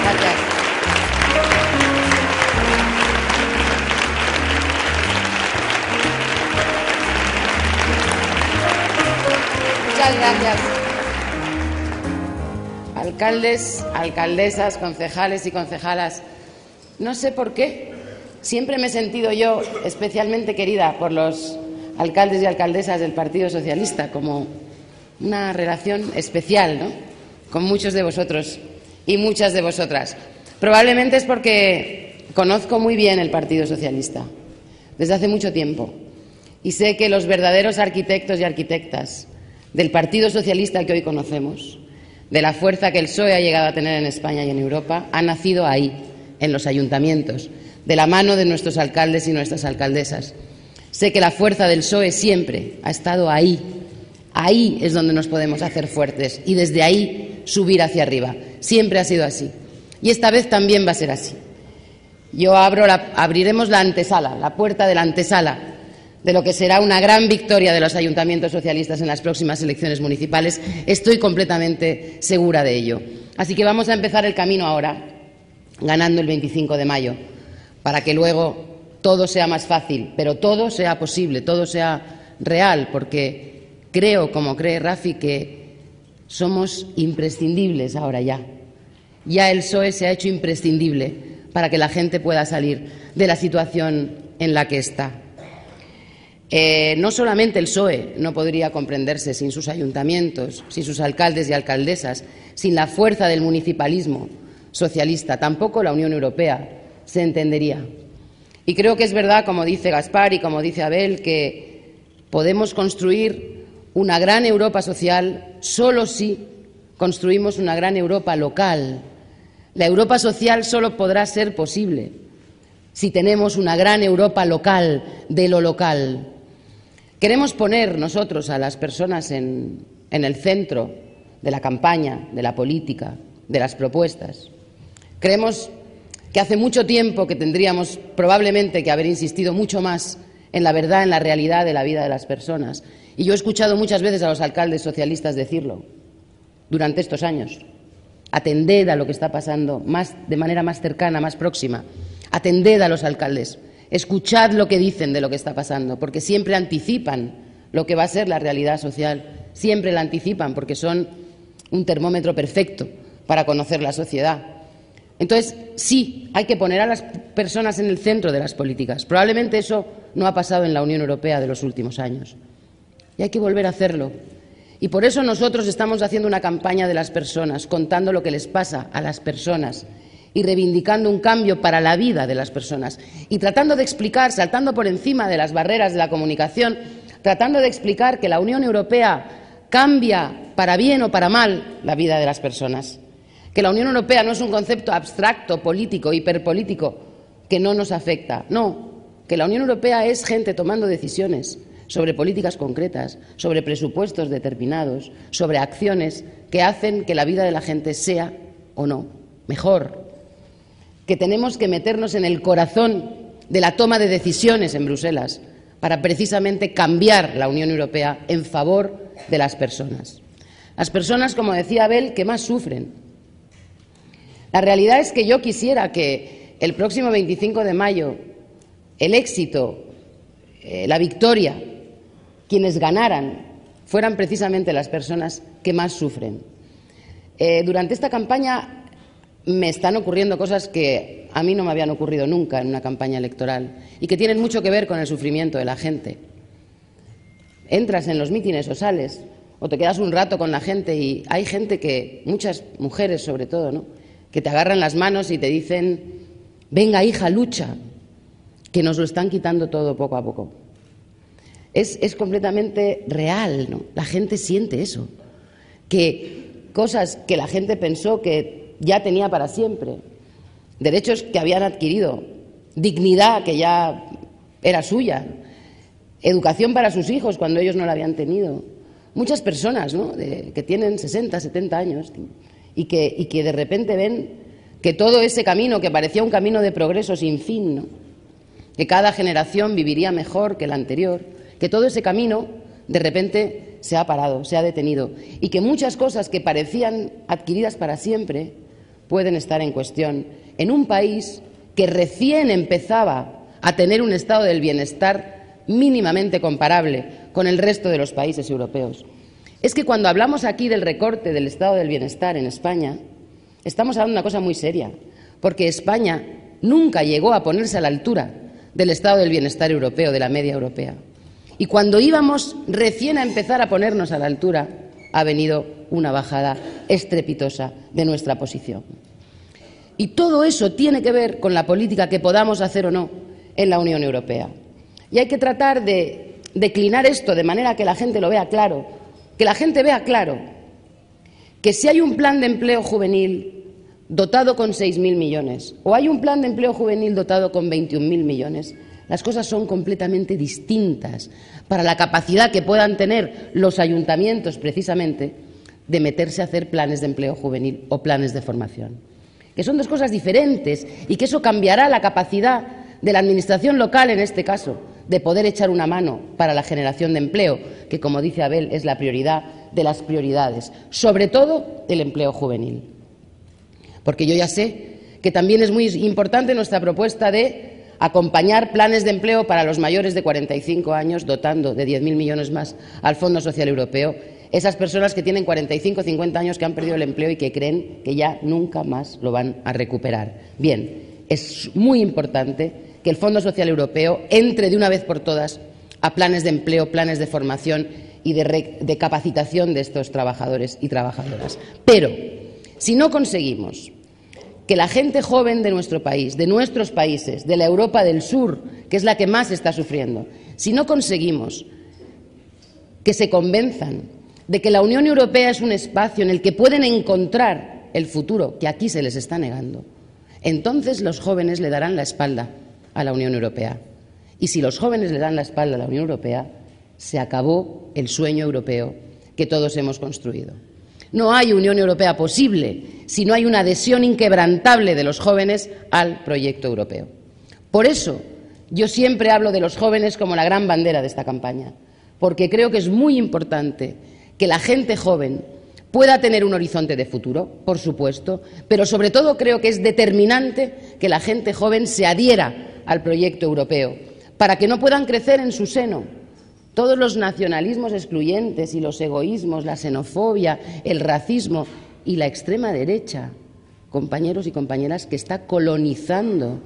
Gracias. Muchas gracias. Alcaldes, alcaldesas, concejales y concejalas, no sé por qué, siempre me he sentido yo especialmente querida por los alcaldes y alcaldesas del Partido Socialista, como una relación especial, ¿no?, con muchos de vosotros y muchas de vosotras. Probablemente es porque conozco muy bien el Partido Socialista desde hace mucho tiempo y sé que los verdaderos arquitectos y arquitectas del Partido Socialista que hoy conocemos, de la fuerza que el PSOE ha llegado a tener en España y en Europa, han nacido ahí, en los ayuntamientos, de la mano de nuestros alcaldes y nuestras alcaldesas. Sé que la fuerza del PSOE siempre ha estado ahí. Ahí es donde nos podemos hacer fuertes y desde ahí subir hacia arriba. Siempre ha sido así. Y esta vez también va a ser así. Abriremos la antesala, la puerta de la antesala de lo que será una gran victoria de los ayuntamientos socialistas en las próximas elecciones municipales. Estoy completamente segura de ello. Así que vamos a empezar el camino ahora, ganando el 25 de mayo, para que luego todo sea más fácil, pero todo sea posible, todo sea real, porque creo, como cree Rafi, que somos imprescindibles ahora ya. Ya el PSOE se ha hecho imprescindible para que la gente pueda salir de la situación en la que está. No solamente el PSOE no podría comprenderse sin sus ayuntamientos, sin sus alcaldes y alcaldesas, sin la fuerza del municipalismo socialista, tampoco la Unión Europea se entendería. Y creo que es verdad, como dice Gaspar y como dice Abel, que podemos construir una gran Europa social solo si construimos una gran Europa local. La Europa social solo podrá ser posible si tenemos una gran Europa local, de lo local. Queremos poner nosotros a las personas en el centro de la campaña, de la política, de las propuestas. Creemos que hace mucho tiempo que tendríamos probablemente que haber insistido mucho más en la verdad, en la realidad de la vida de las personas. Y yo he escuchado muchas veces a los alcaldes socialistas decirlo durante estos años. Atended a lo que está pasando de manera más cercana, más próxima. Atended a los alcaldes. Escuchad lo que dicen de lo que está pasando, porque siempre anticipan lo que va a ser la realidad social. Siempre la anticipan porque son un termómetro perfecto para conocer la sociedad. Entonces, sí, hay que poner a las personas en el centro de las políticas. Probablemente eso no ha pasado en la Unión Europea de los últimos años. Y hay que volver a hacerlo. Y por eso nosotros estamos haciendo una campaña de las personas, contando lo que les pasa a las personas y reivindicando un cambio para la vida de las personas. Y tratando de explicar, saltando por encima de las barreras de la comunicación, tratando de explicar que la Unión Europea cambia para bien o para mal la vida de las personas. Que la Unión Europea no es un concepto abstracto, político, hiperpolítico, que no nos afecta. No, que la Unión Europea es gente tomando decisiones sobre políticas concretas, sobre presupuestos determinados, sobre acciones que hacen que la vida de la gente sea o no mejor. Que tenemos que meternos en el corazón de la toma de decisiones en Bruselas para precisamente cambiar la Unión Europea en favor de las personas. Las personas, como decía Abel, que más sufren. La realidad es que yo quisiera que el próximo 25 de mayo el éxito, la victoria, quienes ganaran, fueran precisamente las personas que más sufren. Durante esta campaña me están ocurriendo cosas que a mí no me habían ocurrido nunca en una campaña electoral y que tienen mucho que ver con el sufrimiento de la gente. Entras en los mítines o sales o te quedas un rato con la gente y hay gente que, muchas mujeres sobre todo, ¿no?, que te agarran las manos y te dicen: venga, hija, lucha, que nos lo están quitando todo poco a poco. Es completamente real, ¿no? La gente siente eso, que cosas que la gente pensó que ya tenía para siempre, derechos que habían adquirido, dignidad que ya era suya, educación para sus hijos cuando ellos no la habían tenido. Muchas personas, ¿no?, que tienen 60, 70 años y que de repente ven que todo ese camino, que parecía un camino de progreso sin fin, ¿no?, que cada generación viviría mejor que la anterior, que todo ese camino de repente se ha parado, se ha detenido, y que muchas cosas que parecían adquiridas para siempre pueden estar en cuestión en un país que recién empezaba a tener un estado del bienestar mínimamente comparable con el resto de los países europeos. Es que cuando hablamos aquí del recorte del estado del bienestar en España, estamos hablando de una cosa muy seria, porque España nunca llegó a ponerse a la altura del estado del bienestar europeo, de la media europea. Y cuando íbamos recién a empezar a ponernos a la altura, ha venido una bajada estrepitosa de nuestra posición. Y todo eso tiene que ver con la política que podamos hacer o no en la Unión Europea. Y hay que tratar de declinar esto de manera que la gente lo vea claro, que la gente vea claro que si hay un plan de empleo juvenil dotado con 6.000 millones o hay un plan de empleo juvenil dotado con 21.000 millones, las cosas son completamente distintas para la capacidad que puedan tener los ayuntamientos, precisamente, de meterse a hacer planes de empleo juvenil o planes de formación. Que son dos cosas diferentes y que eso cambiará la capacidad de la Administración local, en este caso, de poder echar una mano para la generación de empleo, que, como dice Abel, es la prioridad de las prioridades, sobre todo el empleo juvenil. Porque yo ya sé que también es muy importante nuestra propuesta de acompañar planes de empleo para los mayores de 45 años, dotando de 10.000 millones más al Fondo Social Europeo, esas personas que tienen 45 o 50 años que han perdido el empleo y que creen que ya nunca más lo van a recuperar. Bien, es muy importante que el Fondo Social Europeo entre de una vez por todas a planes de empleo, planes de formación y de capacitación de estos trabajadores y trabajadoras. Pero, si no conseguimos que la gente joven de nuestro país, de nuestros países, de la Europa del Sur, que es la que más está sufriendo, si no conseguimos que se convenzan de que la Unión Europea es un espacio en el que pueden encontrar el futuro que aquí se les está negando, entonces los jóvenes le darán la espalda a la Unión Europea. Y si los jóvenes le dan la espalda a la Unión Europea, se acabó el sueño europeo que todos hemos construido. No hay Unión Europea posible si no hay una adhesión inquebrantable de los jóvenes al proyecto europeo. Por eso, yo siempre hablo de los jóvenes como la gran bandera de esta campaña, porque creo que es muy importante que la gente joven pueda tener un horizonte de futuro, por supuesto, pero sobre todo creo que es determinante que la gente joven se adhiera al proyecto europeo, para que no puedan crecer en su seno todos los nacionalismos excluyentes y los egoísmos, la xenofobia, el racismo y la extrema derecha, compañeros y compañeras, que está colonizando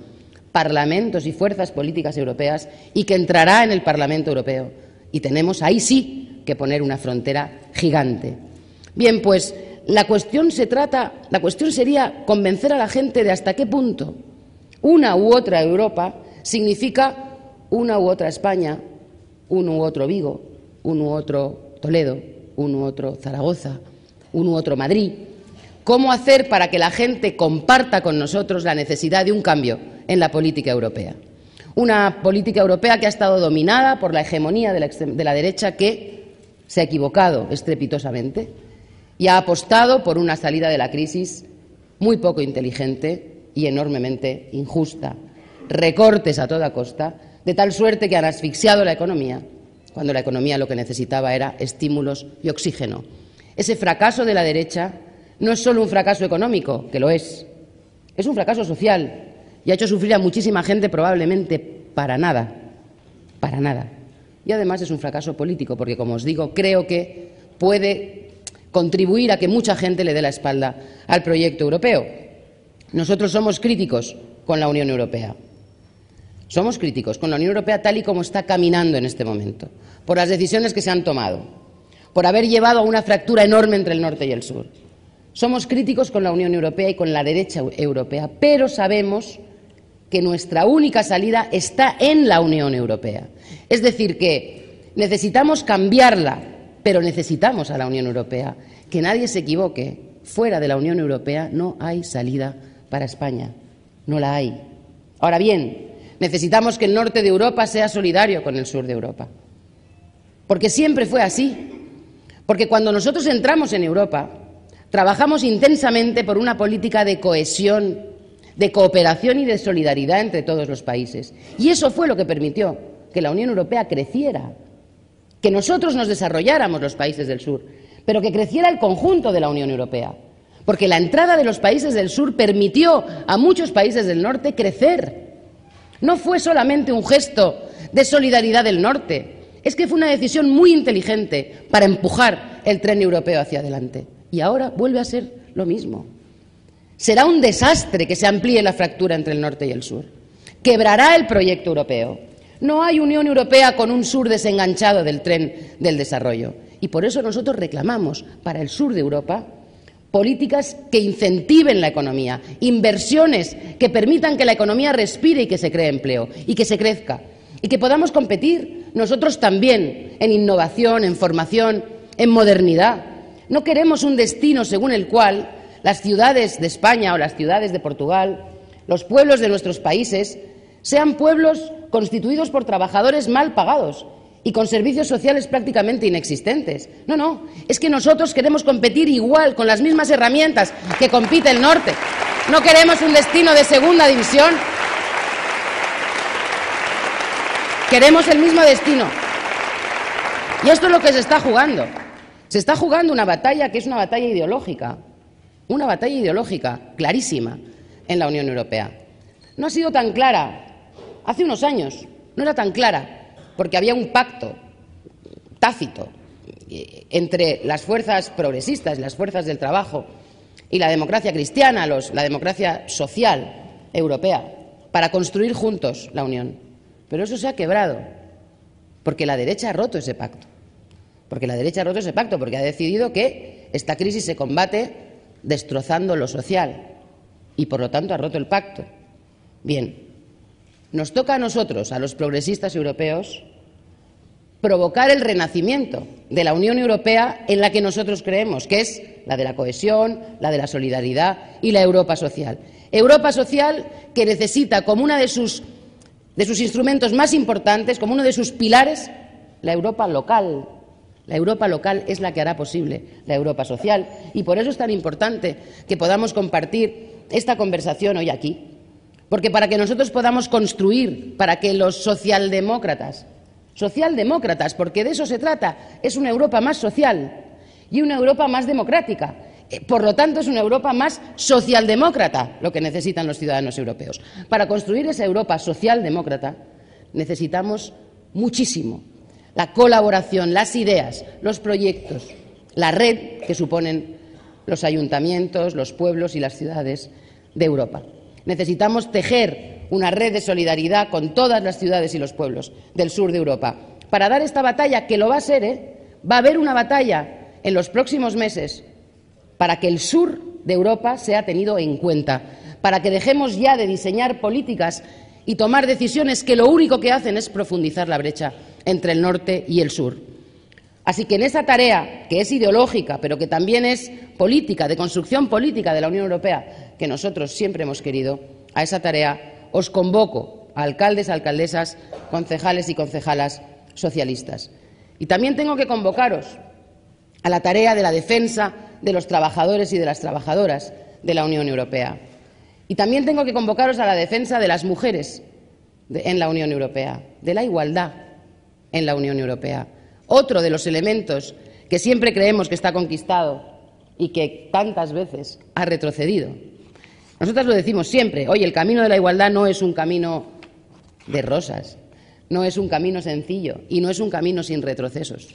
parlamentos y fuerzas políticas europeas y que entrará en el Parlamento Europeo. Y tenemos ahí sí que poner una frontera gigante. Bien, pues la cuestión sería convencer a la gente de hasta qué punto una u otra Europa significa una u otra España, un u otro Vigo, un u otro Toledo, un u otro Zaragoza, un u otro Madrid. ¿Cómo hacer para que la gente comparta con nosotros la necesidad de un cambio en la política europea? Una política europea que ha estado dominada por la hegemonía de la derecha, que se ha equivocado estrepitosamente y ha apostado por una salida de la crisis muy poco inteligente y enormemente injusta. Recortes a toda costa, de tal suerte que han asfixiado la economía, cuando la economía lo que necesitaba era estímulos y oxígeno. Ese fracaso de la derecha no es solo un fracaso económico, que lo es un fracaso social y ha hecho sufrir a muchísima gente probablemente para nada. Y además es un fracaso político, porque, como os digo, creo que puede contribuir a que mucha gente le dé la espalda al proyecto europeo. Nosotros somos críticos con la Unión Europea. Somos críticos con la Unión Europea tal y como está caminando en este momento, por las decisiones que se han tomado, por haber llevado a una fractura enorme entre el norte y el sur. Somos críticos con la Unión Europea y con la derecha europea, pero sabemos que nuestra única salida está en la Unión Europea. Es decir, que necesitamos cambiarla, pero necesitamos a la Unión Europea. Que nadie se equivoque, fuera de la Unión Europea no hay salida para España, no la hay. Ahora bien, necesitamos que el norte de Europa sea solidario con el sur de Europa, porque siempre fue así. Porque cuando nosotros entramos en Europa, trabajamos intensamente por una política de cohesión, de cooperación y de solidaridad entre todos los países. Y eso fue lo que permitió que la Unión Europea creciera. que nosotros nos desarrolláramos los países del sur, pero que creciera el conjunto de la Unión Europea, porque la entrada de los países del sur permitió a muchos países del norte crecer. No fue solamente un gesto de solidaridad del norte, es que fue una decisión muy inteligente para empujar el tren europeo hacia adelante. Y ahora vuelve a ser lo mismo. Será un desastre que se amplíe la fractura entre el norte y el sur. Quebrará el proyecto europeo. No hay Unión Europea con un sur desenganchado del tren del desarrollo. Y por eso nosotros reclamamos para el sur de Europa políticas que incentiven la economía, inversiones que permitan que la economía respire y que se cree empleo y que se crezca y que podamos competir nosotros también en innovación, en formación, en modernidad. No queremos un destino según el cual las ciudades de España o las ciudades de Portugal, los pueblos de nuestros países, sean pueblos constituidos por trabajadores mal pagados y con servicios sociales prácticamente inexistentes. No, no, es que nosotros queremos competir igual, con las mismas herramientas que compite el norte. No queremos un destino de segunda división. Queremos el mismo destino. Y esto es lo que se está jugando. Se está jugando una batalla que es una batalla ideológica clarísima en la Unión Europea. No ha sido tan clara. Hace unos años no era tan clara, porque había un pacto tácito entre las fuerzas progresistas, las fuerzas del trabajo y la democracia cristiana, la democracia social europea, para construir juntos la Unión. Pero eso se ha quebrado, porque la derecha ha roto ese pacto. Porque ha decidido que esta crisis se combate destrozando lo social y, por lo tanto, ha roto el pacto. Bien, nos toca a nosotros, a los progresistas europeos, provocar el renacimiento de la Unión Europea en la que nosotros creemos, que es la de la cohesión, la de la solidaridad y la Europa social. Europa social que necesita como uno de sus instrumentos más importantes, como uno de sus pilares, la Europa local. La Europa local es la que hará posible la Europa social y por eso es tan importante que podamos compartir esta conversación hoy aquí. Porque para que nosotros podamos construir, para que los socialdemócratas, porque de eso se trata, es una Europa más social y una Europa más democrática. Por lo tanto, es una Europa más socialdemócrata lo que necesitan los ciudadanos europeos. Para construir esa Europa socialdemócrata necesitamos muchísimo la colaboración, las ideas, los proyectos, la red que suponen los ayuntamientos, los pueblos y las ciudades de Europa. Necesitamos tejer una red de solidaridad con todas las ciudades y los pueblos del sur de Europa para dar esta batalla, que lo va a ser, va a haber una batalla en los próximos meses para que el sur de Europa sea tenido en cuenta, para que dejemos ya de diseñar políticas y tomar decisiones que lo único que hacen es profundizar la brecha entre el norte y el sur. Así que en esa tarea, que es ideológica, pero que también es política, de construcción política de la Unión Europea, que nosotros siempre hemos querido, a esa tarea os convoco a alcaldes, alcaldesas, concejales y concejalas socialistas. Y también tengo que convocaros a la tarea de la defensa de los trabajadores y de las trabajadoras de la Unión Europea. Y también tengo que convocaros a la defensa de las mujeres en la Unión Europea, de la igualdad en la Unión Europea. Otro de los elementos que siempre creemos que está conquistado y que tantas veces ha retrocedido. Nosotras lo decimos siempre, oye, el camino de la igualdad no es un camino de rosas, no es un camino sencillo y no es un camino sin retrocesos.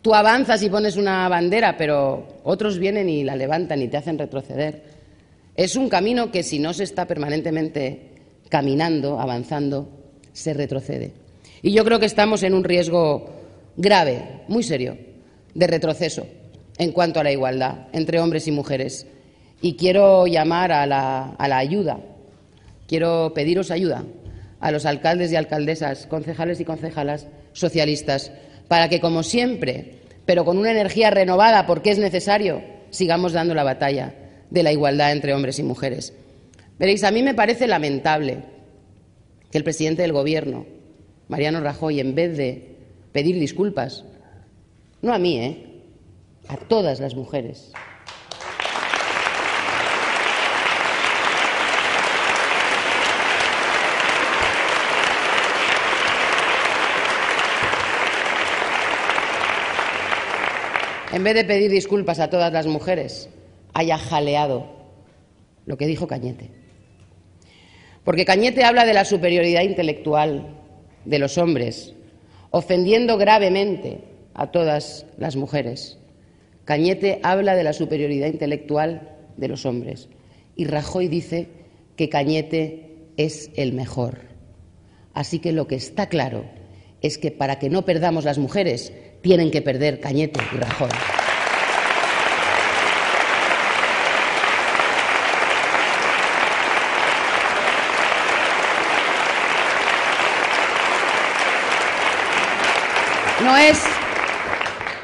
Tú avanzas y pones una bandera, pero otros vienen y la levantan y te hacen retroceder. Es un camino que, si no se está permanentemente caminando, avanzando, se retrocede. Y yo creo que estamos en un riesgo grave, muy serio, de retroceso en cuanto a la igualdad entre hombres y mujeres. Y quiero llamar a la ayuda, quiero pediros ayuda a los alcaldes y alcaldesas, concejales y concejalas socialistas, para que, como siempre, pero con una energía renovada, porque es necesario, sigamos dando la batalla de la igualdad entre hombres y mujeres. Veréis, a mí me parece lamentable que el presidente del Gobierno, Mariano Rajoy, en vez de pedir disculpas, no a mí, a todas las mujeres, en vez de pedir disculpas a todas las mujeres, haya jaleado lo que dijo Cañete. Porque Cañete habla de la superioridad intelectual de los hombres, ofendiendo gravemente a todas las mujeres. Cañete habla de la superioridad intelectual de los hombres y Rajoy dice que Cañete es el mejor. Así que lo que está claro es que para que no perdamos las mujeres tienen que perder Cañete y Rajoy.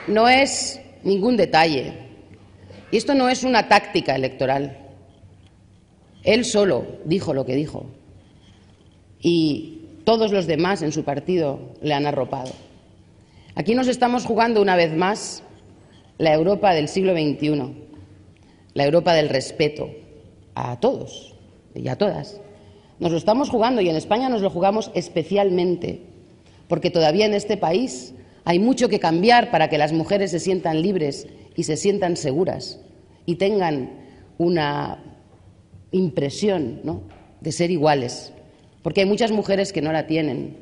No es ningún detalle. Y esto no es una táctica electoral. Él solo dijo lo que dijo. Y todos los demás en su partido le han arropado. Aquí nos estamos jugando una vez más la Europa del siglo XXI, la Europa del respeto a todos y a todas. Nos lo estamos jugando y en España nos lo jugamos especialmente, porque todavía en este país hay mucho que cambiar para que las mujeres se sientan libres y se sientan seguras y tengan una impresión, ¿no?, de ser iguales, porque hay muchas mujeres que no la tienen.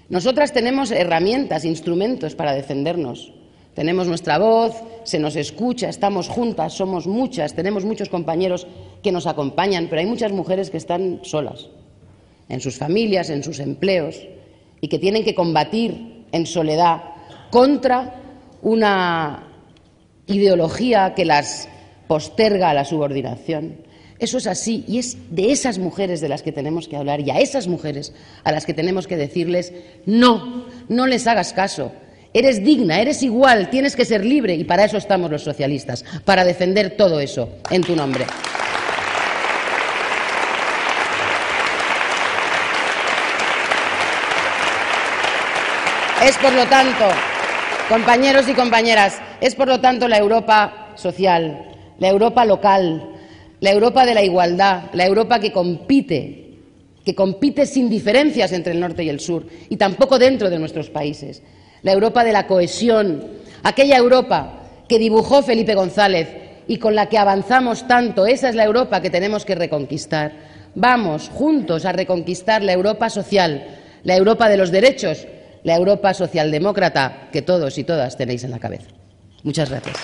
Nosotras tenemos herramientas, instrumentos para defendernos. Tenemos nuestra voz, se nos escucha, estamos juntas, somos muchas, tenemos muchos compañeros que nos acompañan, pero hay muchas mujeres que están solas, en sus familias, en sus empleos, y que tienen que combatir en soledad contra una ideología que las posterga a la subordinación. Eso es así y es de esas mujeres de las que tenemos que hablar y a esas mujeres a las que tenemos que decirles no, no les hagas caso. Eres digna, eres igual, tienes que ser libre y para eso estamos los socialistas, para defender todo eso en tu nombre. Es por lo tanto, compañeros y compañeras, es por lo tanto la Europa social, la Europa local, la Europa de la igualdad, la Europa que compite sin diferencias entre el norte y el sur y tampoco dentro de nuestros países, la Europa de la cohesión, aquella Europa que dibujó Felipe González y con la que avanzamos tanto, esa es la Europa que tenemos que reconquistar. Vamos juntos a reconquistar la Europa social, la Europa de los derechos, la Europa socialdemócrata que todos y todas tenéis en la cabeza. Muchas gracias.